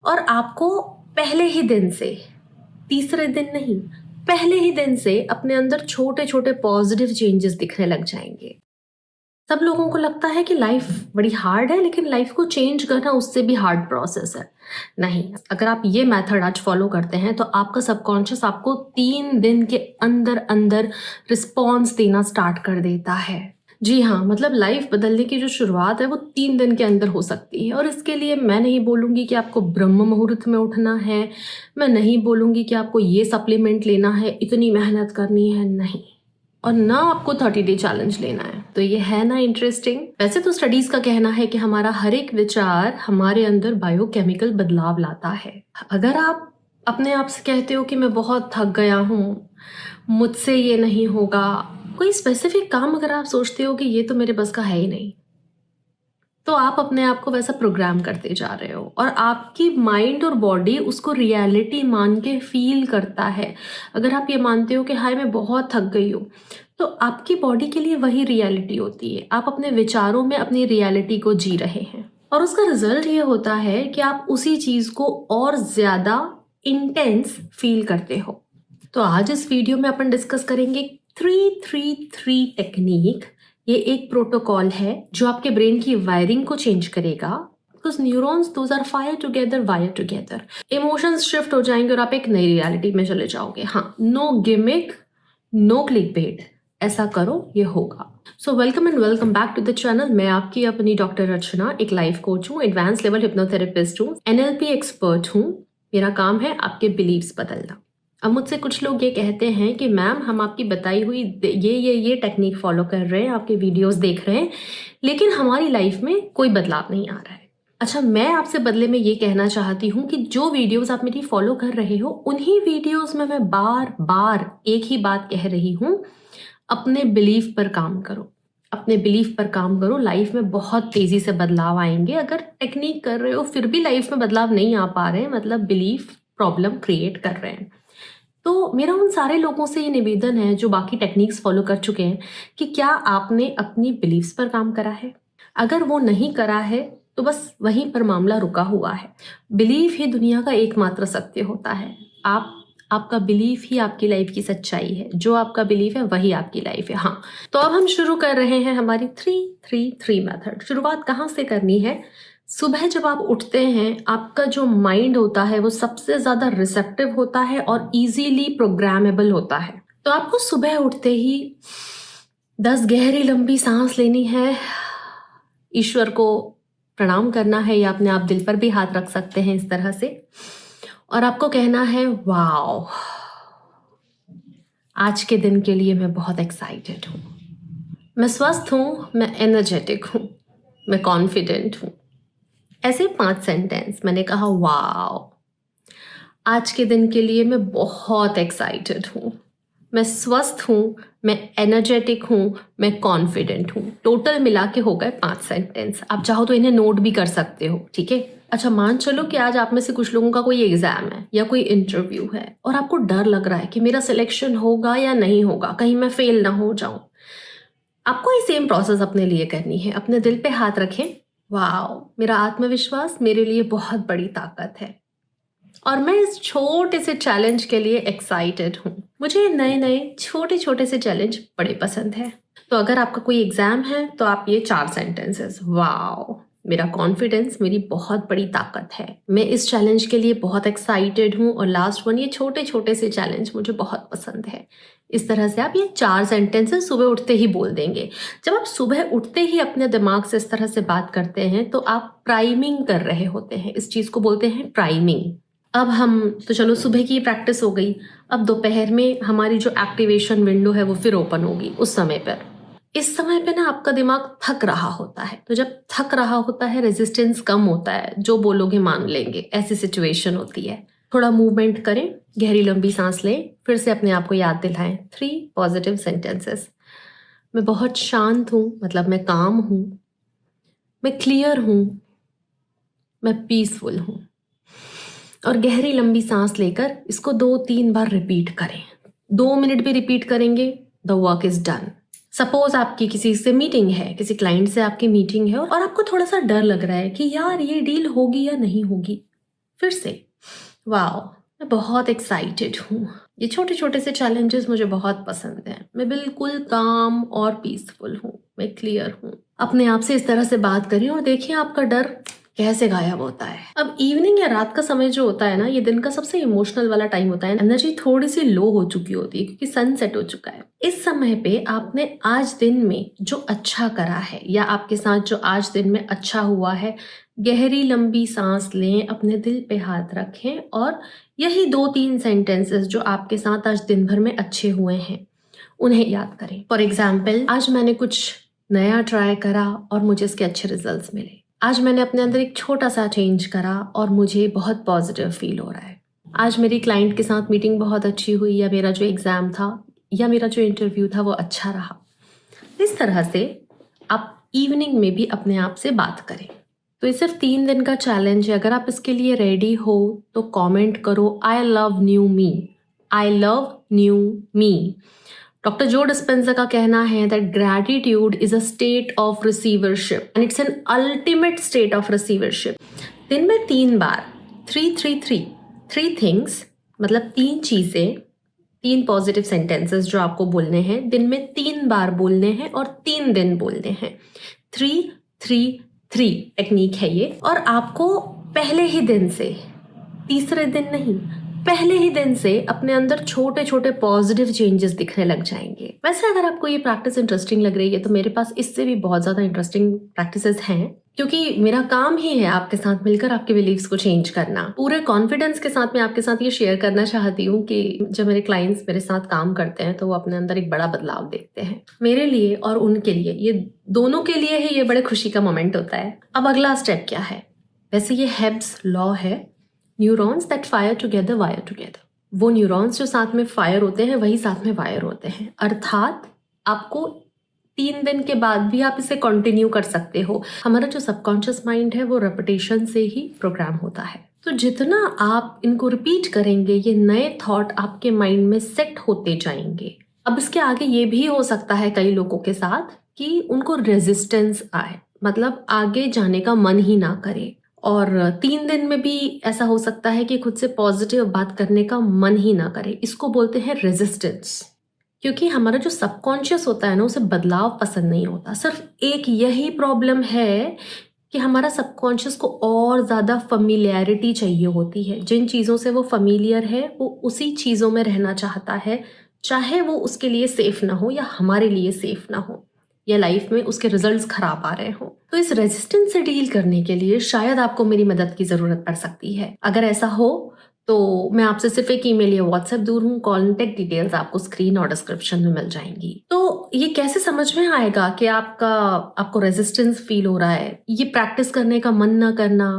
और आपको पहले ही दिन से, तीसरे दिन नहीं, पहले ही दिन से अपने अंदर छोटे छोटे पॉजिटिव चेंजेस दिखने लग जाएंगे। सब लोगों को लगता है कि लाइफ बड़ी हार्ड है, लेकिन लाइफ को चेंज करना उससे भी हार्ड प्रोसेस है। नहीं, अगर आप ये मेथड आज फॉलो करते हैं तो आपका सबकॉन्शियस आपको 3 दिन के अंदर अंदर रिस्पॉन्स देना स्टार्ट कर देता है। जी हाँ, मतलब लाइफ बदलने की जो शुरुआत है वो 3 दिन के अंदर हो सकती है। और इसके लिए मैं नहीं बोलूँगी कि आपको ब्रह्म मुहूर्त में उठना है, मैं नहीं बोलूँगी कि आपको ये सप्लीमेंट लेना है, इतनी मेहनत करनी है, नहीं। और ना आपको 30 डे चैलेंज लेना है। तो ये है ना इंटरेस्टिंग। वैसे तो स्टडीज का कहना है कि हमारा हर एक विचार हमारे अंदर बायोकेमिकल बदलाव लाता है। अगर आप अपने आप से कहते हो कि मैं बहुत थक गया हूँ, मुझसे ये नहीं होगा, कोई स्पेसिफिक काम अगर आप सोचते हो कि ये तो मेरे बस का है ही नहीं, तो आप अपने आप को वैसा प्रोग्राम करते जा रहे हो और आपकी माइंड और बॉडी उसको रियलिटी मान के फील करता है। अगर आप ये मानते हो कि हाय मैं बहुत थक गई हूँ, तो आपकी बॉडी के लिए वही रियलिटी होती है। आप अपने विचारों में अपनी रियलिटी को जी रहे हैं और उसका रिजल्ट ये होता है कि आप उसी चीज़ को और ज़्यादा इंटेंस फील करते हो। तो आज इस वीडियो में अपन डिस्कस करेंगे 3-3-3 टेक्निक। ये एक प्रोटोकॉल है जो आपके ब्रेन की वायरिंग को चेंज करेगा। Because neurons those are fire together, wire together. Emotions shift हो जाएंगे और आप एक नई रियलिटी में चले जाओगे। हाँ, no gimmick, no click bait, ऐसा करो, ये होगा। So welcome and welcome back to the channel. मैं आपकी अपनी डॉक्टर रचना, एक लाइफ कोच हूँ, एडवांस लेवल हिप्नोथेरेपिस्ट हूँ, NLP एक्सपर्ट हूँ। मेरा काम है आपके बिलीव्स बदलना। अब मुझसे कुछ लोग ये कहते हैं कि मैम हम आपकी बताई हुई ये टेक्निक फॉलो कर रहे हैं, आपके वीडियोस देख रहे हैं, लेकिन हमारी लाइफ में कोई बदलाव नहीं आ रहा है। अच्छा, मैं आपसे बदले में ये कहना चाहती हूँ कि जो वीडियोस आप मेरी फॉलो कर रहे हो, उन्हीं वीडियोस में मैं बार बार एक ही बात कह रही हूँ, अपने बिलीफ पर काम करो। अपने बिलीफ पर काम करो, लाइफ में बहुत तेजी से बदलाव आएंगे। अगर टेक्निक कर रहे हो फिर भी लाइफ में बदलाव नहीं आ पा रहे हैं, मतलब बिलीफ प्रॉब्लम क्रिएट कर रहे हैं। तो मेरा उन सारे लोगों से ये निवेदन है जो बाकी टेक्निक्स फॉलो कर चुके हैं कि क्या आपने अपनी बिलीव्स पर काम करा है? अगर वो नहीं करा है तो बस वहीं पर मामला रुका हुआ है। बिलीफ ही दुनिया का एकमात्र सत्य होता है। आपका बिलीफ ही आपकी लाइफ की सच्चाई है। जो आपका बिलीफ है वही आपकी लाइफ है। हाँ, तो अब हम शुरू कर रहे हैं हमारी 3-3-3 मेथड। शुरुआत कहाँ से करनी है? सुबह जब आप उठते हैं, आपका जो माइंड होता है वो सबसे ज़्यादा रिसेप्टिव होता है और इजीली प्रोग्रामेबल होता है। तो आपको सुबह उठते ही 10 गहरी लंबी सांस लेनी है, ईश्वर को प्रणाम करना है या अपने आप दिल पर भी हाथ रख सकते हैं इस तरह से, और आपको कहना है वाओ, आज के दिन के लिए मैं बहुत एक्साइटेड हूँ, मैं स्वस्थ हूँ, मैं एनर्जेटिक हूँ, मैं कॉन्फिडेंट हूँ। ऐसे 5 सेंटेंस। मैंने कहा वाओ, आज के दिन के लिए मैं बहुत एक्साइटेड हूँ, मैं स्वस्थ हूँ, मैं एनर्जेटिक हूँ, मैं कॉन्फिडेंट हूँ। टोटल मिला के हो गए 5 सेंटेंस। आप चाहो तो इन्हें नोट भी कर सकते हो, ठीक है? अच्छा, मान चलो कि आज आप में से कुछ लोगों का कोई एग्जाम है या कोई इंटरव्यू है और आपको डर लग रहा है कि मेरा सिलेक्शन होगा या नहीं होगा, कहीं मैं फेल ना हो जाऊं। आपको ये सेम प्रोसेस अपने लिए करनी है। अपने दिल पे हाथ रखें, वाओ, मेरा आत्मविश्वास मेरे लिए बहुत बड़ी ताकत है और मैं इस छोटे से चैलेंज के लिए एक्साइटेड हूँ। मुझे नए नए छोटे छोटे से चैलेंज बड़े पसंद है। तो अगर आपका कोई एग्जाम है तो आप ये 4 सेंटेंसेस, वाओ, मेरा कॉन्फिडेंस मेरी बहुत बड़ी ताकत है, मैं इस चैलेंज के लिए बहुत एक्साइटेड हूँ, और लास्ट वन, ये छोटे छोटे से चैलेंज मुझे बहुत पसंद है। इस तरह से आप ये 4 सेंटेंसेस सुबह उठते ही बोल देंगे। जब आप सुबह उठते ही अपने दिमाग से इस तरह से बात करते हैं तो आप प्राइमिंग कर रहे होते हैं। इस चीज़ को बोलते हैं प्राइमिंग। अब हम, तो चलो सुबह की प्रैक्टिस हो गई। अब दोपहर में हमारी जो एक्टिवेशन विंडो है वो फिर ओपन होगी। उस समय पर, इस समय पे ना आपका दिमाग थक रहा होता है। तो जब थक रहा होता है, रेजिस्टेंस कम होता है, जो बोलोगे मान लेंगे, ऐसी सिचुएशन होती है। थोड़ा मूवमेंट करें, गहरी लंबी सांस लें, फिर से अपने आप को याद दिलाएं 3 पॉजिटिव सेंटेंसेस। मैं बहुत शांत हूँ, मतलब मैं काम हूँ, मैं क्लियर हूँ, मैं पीसफुल हूँ। और गहरी लंबी सांस लेकर इसको 2-3 बार रिपीट करें। 2 मिनट भी रिपीट करेंगे, the work is done. Suppose आपकी किसी से मीटिंग है, किसी क्लाइंट से आपकी मीटिंग है और आपको थोड़ा सा डर लग रहा है कि यार ये डील होगी या नहीं होगी। फिर से वाओ, मैं बहुत एक्साइटेड हूँ। ये छोटे छोटे से चैलेंजेस मुझे बहुत पसंद हैं। मैं बिल्कुल काम और पीसफुल हूँ, मैं क्लियर हूँ। अपने आप से इस तरह से बात करिए और देखिए आपका डर कैसे गायब होता है। अब इवनिंग या रात का समय जो होता है ना, ये दिन का सबसे इमोशनल वाला टाइम होता है। एनर्जी थोड़ी सी लो हो चुकी होती है क्योंकि सनसेट हो चुका है। इस समय पे आपने आज दिन में जो अच्छा करा है या आपके साथ जो आज दिन में अच्छा हुआ है, गहरी लंबी सांस लें, अपने दिल पे हाथ रखें और यही 2-3 सेंटेंसेस जो आपके साथ आज दिन भर में अच्छे हुए हैं, उन्हें याद करें। फॉर एग्जाम्पल, आज मैंने कुछ नया ट्राई करा और मुझे इसके अच्छे रिजल्ट्स मिले। आज मैंने अपने अंदर एक छोटा सा चेंज करा और मुझे बहुत पॉजिटिव फील हो रहा है। आज मेरी क्लाइंट के साथ मीटिंग बहुत अच्छी हुई, या मेरा जो एग्ज़ाम था या मेरा जो इंटरव्यू था वो अच्छा रहा। इस तरह से आप इवनिंग में भी अपने आप से बात करें। तो ये सिर्फ 3 दिन का चैलेंज है। अगर आप इसके लिए रेडी हो तो कमेंट करो, I love new me, I love new me. Doctor जो डिस्पेंजा का कहना है that gratitude is a state of receivership and it's an ultimate state of receivership. दिन में 3 बार 3 थिंग्स, मतलब 3 चीज़ें, 3 पॉजिटिव सेंटेंसेस जो आपको बोलने हैं, दिन में 3 बार बोलने हैं और 3 दिन बोलने हैं। 3-3-3 टेक्निक है ये। और आपको पहले ही दिन से, तीसरे दिन नहीं, पहले ही दिन से अपने अंदर छोटे छोटे पॉजिटिव चेंजेस दिखने लग जाएंगे। वैसे अगर आपको ये प्रैक्टिस इंटरेस्टिंग लग रही है तो मेरे पास इससे भी बहुत ज़्यादा इंटरेस्टिंग प्रैक्टिसेस हैं, क्योंकि मेरा काम ही है आपके साथ मिलकर आपके बिलीव्स को चेंज करना। पूरे कॉन्फिडेंस के साथ मैं आपके साथ ये शेयर करना चाहती हूँ कि जब मेरे क्लाइंट्स मेरे साथ काम करते हैं तो वो अपने अंदर एक बड़ा बदलाव देखते हैं। मेरे लिए और उनके लिए, ये दोनों के लिए ही ये बड़े खुशी का मोमेंट होता है। अब अगला स्टेप क्या है? वैसे ये हेब्स लॉ है, neurons that fire together wire together. वो न्यूरॉन्स जो साथ में फायर होते हैं वही साथ में वायर होते हैं। अर्थात आपको 3 दिन के बाद भी आप इसे कंटिन्यू कर सकते हो। हमारा जो सबकॉन्शियस माइंड है वो रेपिटेशन से ही प्रोग्राम होता है। तो जितना आप इनको रिपीट करेंगे, ये नए थॉट आपके माइंड में सेट होते जाएंगे। अब इसके आगे ये भी हो सकता है कई लोगों के साथ कि उनको रेजिस्टेंस आए, मतलब आगे जाने का मन ही ना करे। और 3 दिन में भी ऐसा हो सकता है कि खुद से पॉजिटिव बात करने का मन ही ना करे। इसको बोलते हैं रेजिस्टेंस। क्योंकि हमारा जो सबकॉन्शियस होता है ना, उसे बदलाव पसंद नहीं होता। सिर्फ एक यही प्रॉब्लम है कि हमारा सबकॉन्शियस को और ज़्यादा फैमिलियरिटी चाहिए होती है। जिन चीज़ों से वो फैमिलियर है वो उसी चीज़ों में रहना चाहता है, चाहे वो उसके लिए सेफ ना हो या हमारे लिए सेफ ना हो, या लाइफ में उसके रिजल्ट्स खराब आ रहे हो। तो इस रेजिस्टेंस से डील करने के लिए शायद आपको मेरी मदद की ज़रूरत पड़ सकती है। अगर ऐसा हो तो मैं आपसे सिर्फ एक ईमेल या व्हाट्सएप दूर हूँ। कॉन्टेक्ट डिटेल्स आपको स्क्रीन और डिस्क्रिप्शन में मिल जाएंगी। तो ये कैसे समझ में आएगा कि आपको रेजिस्टेंस फील हो रहा है? ये प्रैक्टिस करने का मन ना करना,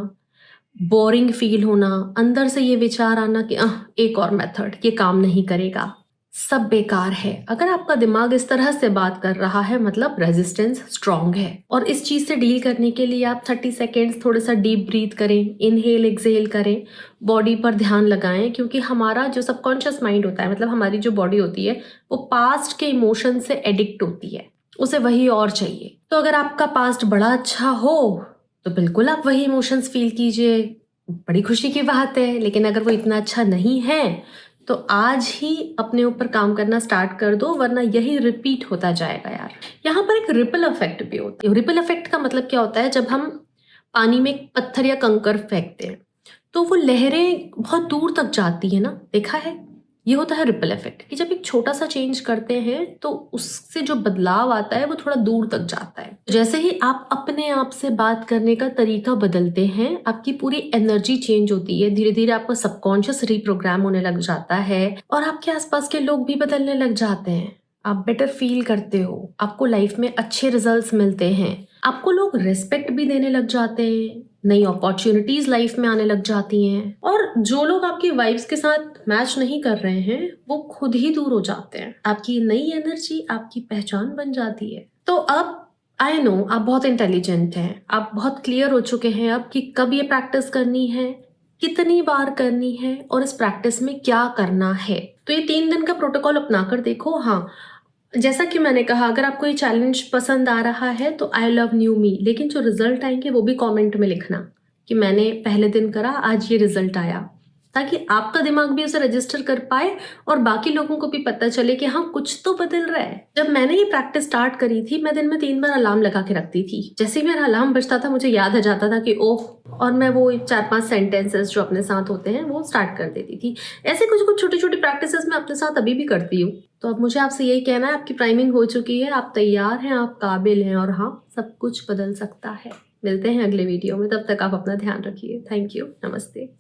बोरिंग फील होना, अंदर से ये विचार आना कि एक और मेथड, ये काम नहीं करेगा, सब बेकार है। अगर आपका दिमाग इस तरह से बात कर रहा है मतलब रेजिस्टेंस स्ट्रांग है। और इस चीज से डील करने के लिए आप 30 सेकेंड्स थोड़ा सा डीप ब्रीथ करें, इनहेल एक्सहेल करें, बॉडी पर ध्यान लगाएं। क्योंकि हमारा जो सबकॉन्शियस माइंड होता है, मतलब हमारी जो बॉडी होती है, वो पास्ट के इमोशन से एडिक्ट होती है, उसे वही और चाहिए। तो अगर आपका पास्ट बड़ा अच्छा हो तो बिल्कुल आप वही इमोशंस फील कीजिए, बड़ी खुशी की बात है। लेकिन अगर वो इतना अच्छा नहीं है तो आज ही अपने ऊपर काम करना स्टार्ट कर दो, वरना यही रिपीट होता जाएगा यार। यहाँ पर एक रिपल इफेक्ट भी होती है। रिपल इफेक्ट का मतलब क्या होता है? जब हम पानी में पत्थर या कंकर फेंकते हैं तो वो लहरें बहुत दूर तक जाती है ना, देखा है? ये होता है रिपल इफेक्ट, कि जब एक छोटा सा चेंज करते हैं तो उससे जो बदलाव आता है वो थोड़ा दूर तक जाता है। जैसे ही आप अपने आप से बात करने का तरीका बदलते हैं, आपकी पूरी एनर्जी चेंज होती है। धीरे धीरे आपका सबकॉन्शियस रीप्रोग्राम होने लग जाता है और आपके आसपास के लोग भी बदलने लग जाते हैं। आप बेटर फील करते हो, आपको लाइफ में अच्छे रिजल्ट्स मिलते हैं, आपको लोग रिस्पेक्ट भी देने लग जाते हैं, नई अपॉर्चुनिटीज लाइफ में आने लग जाती हैं। और जो लोग आपकी वाइब्स के साथ मैच नहीं कर रहे हैं वो खुद ही दूर हो जाते हैं। आपकी नई एनर्जी आपकी पहचान बन जाती है। तो अब आई नो आप बहुत इंटेलिजेंट हैं, आप बहुत क्लियर हो चुके हैं अब कि कब ये प्रैक्टिस करनी है, कितनी बार करनी है और इस प्रैक्टिस में क्या करना है। तो ये 3 दिन का प्रोटोकॉल अपना कर देखो। हाँ, जैसा कि मैंने कहा, अगर आपको ये चैलेंज पसंद आ रहा है तो आई लव न्यू मी, लेकिन जो रिजल्ट आएंगे वो भी कमेंट में लिखना कि मैंने पहले दिन करा, आज ये रिजल्ट आया, ताकि आपका दिमाग भी उसे रजिस्टर कर पाए और बाकी लोगों को भी पता चले कि हाँ, कुछ तो बदल रहा है। जब मैंने ये प्रैक्टिस स्टार्ट करी थी, मैं दिन में 3 बार अलार्म लगा के रखती थी। जैसे ही मेरा अलार्म बजता था, मुझे याद आ जाता था कि ओह, और मैं वो 4-5 सेंटेंसेस जो अपने साथ होते हैं वो स्टार्ट कर देती थी। ऐसे कुछ छोटी छोटी प्रैक्टिसेस मैं अपने साथ अभी भी करती हूँ। तो अब मुझे आपसे यही कहना है, आपकी प्राइमिंग हो चुकी है, आप तैयार हैं, आप काबिल हैं, और हाँ, सब कुछ बदल सकता है। मिलते हैं अगले वीडियो में, तब तक आप अपना ध्यान रखिए। Thank you. नमस्ते।